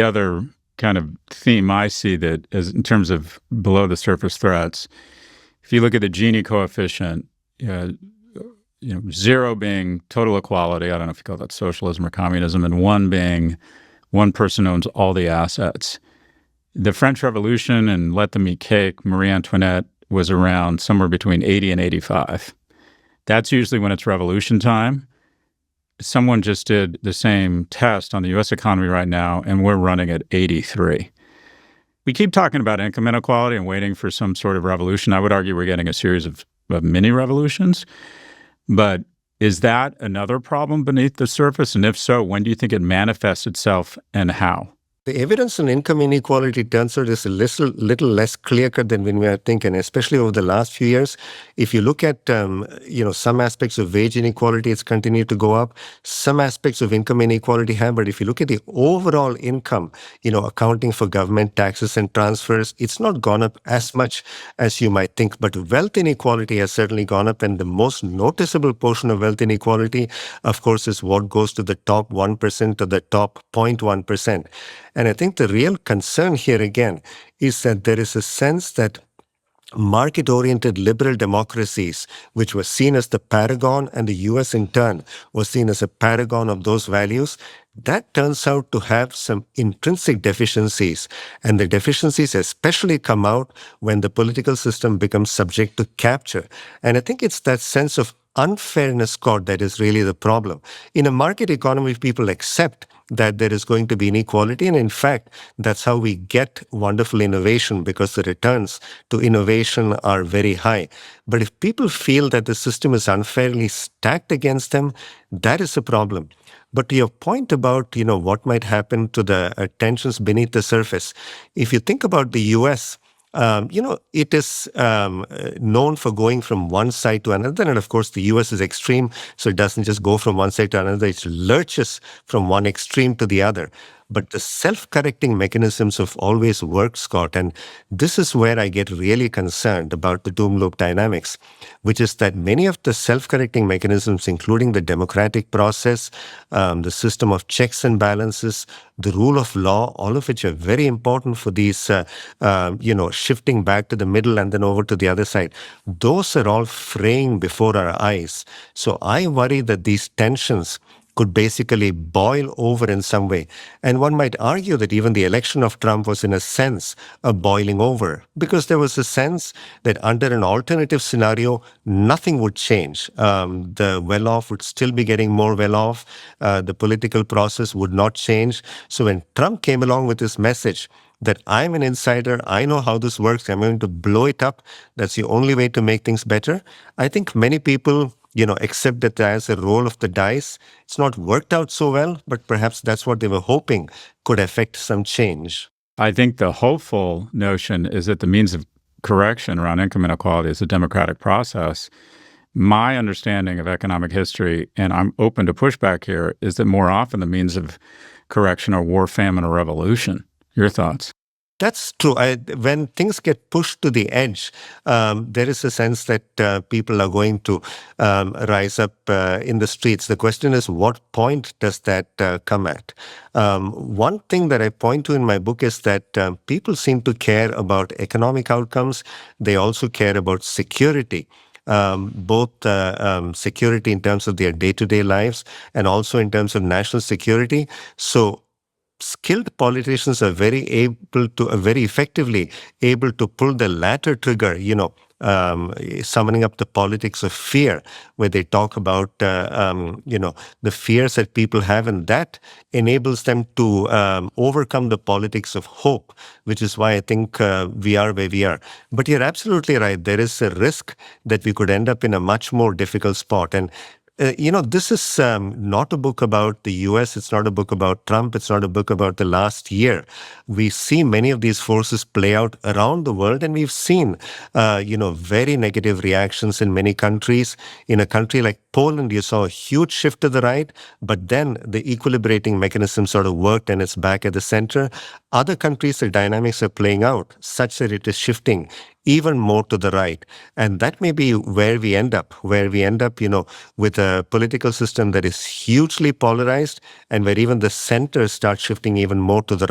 The other kind of theme I see that is in terms of below the surface threats, if you look at the Gini coefficient, uh, 0 being total equality, I don't know if you call that socialism or communism, and 1 being one person owns all the assets. The French Revolution and Let Them Eat Cake, Marie Antoinette was around somewhere between 80 and 85. That's usually when it's revolution time. Someone just did the same test on the U.S. economy right now, and we're running at 83. We keep talking about income inequality and waiting for some sort of revolution. I would argue we're getting a series of mini revolutions. But is that another problem beneath the surface? And if so, when do you think it manifests itself and how? The evidence on income inequality turns out is a little less clear-cut than when we are thinking, especially over the last few years. If you look at some aspects of wage inequality, it's continued to go up. Some aspects of income inequality have, but if you look at the overall income, accounting for government taxes and transfers, it's not gone up as much as you might think. But wealth inequality has certainly gone up, and the most noticeable portion of wealth inequality, of course, is what goes to the top 1% or the top 0.1%. And I think the real concern here again is that there is a sense that market-oriented liberal democracies, which were seen as the paragon, and the US in turn was seen as a paragon of those values, that turns out to have some intrinsic deficiencies. And the deficiencies especially come out when the political system becomes subject to capture. And I think it's that sense of unfairness, Scott, that is really the problem. In a market economy, people accept that there is going to be inequality. And in fact, that's how we get wonderful innovation, because the returns to innovation are very high. But if people feel that the system is unfairly stacked against them, that is a problem. But to your point about, what might happen to the tensions beneath the surface, if you think about the US, it is known for going from one side to another. And of course, the US is extreme, so it doesn't just go from one side to another. It lurches from one extreme to the other. But the self-correcting mechanisms have always worked, Scott. And this is where I get really concerned about the doom loop dynamics, which is that many of the self-correcting mechanisms, including the democratic process, the system of checks and balances, the rule of law, all of which are very important for these, shifting back to the middle and then over to the other side. Those are all fraying before our eyes. So I worry that these tensions could basically boil over in some way. And one might argue that even the election of Trump was, in a sense, a boiling over, because there was a sense that under an alternative scenario, nothing would change. The well-off would still be getting more well-off. The political process would not change. So when Trump came along with this message that I'm an insider, I know how this works, I'm going to blow it up, that's the only way to make things better, I think many people accept that as a roll of the dice. It's not worked out so well, but perhaps that's what they were hoping could affect some change. I think the hopeful notion is that the means of correction around income inequality is a democratic process. My understanding of economic history, and I'm open to pushback here, is that more often the means of correction are war, famine, or revolution. Your thoughts? That's true. When things get pushed to the edge, there is a sense that people are going to rise up in the streets. The question is, what point does that come at? One thing that I point to in my book is that people seem to care about economic outcomes. They also care about security. Both security in terms of their day-to-day lives and also in terms of national security. So skilled politicians are very effectively able to pull the latter trigger, summoning up the politics of fear, where they talk about, the fears that people have, and that enables them to overcome the politics of hope, which is why I think we are where we are. But you're absolutely right. There is a risk that we could end up in a much more difficult spot. And this is not a book about the US. It's not a book about Trump. It's not a book about the last year. We see many of these forces play out around the world, and we've seen, very negative reactions in many countries. In a country like Poland, you saw a huge shift to the right, but then the equilibrating mechanism sort of worked and it's back at the center. Other countries, the dynamics are playing out such that it is shifting even more to the right. And that may be where we end up, with a political system that is hugely polarized and where even the center starts shifting even more to the right.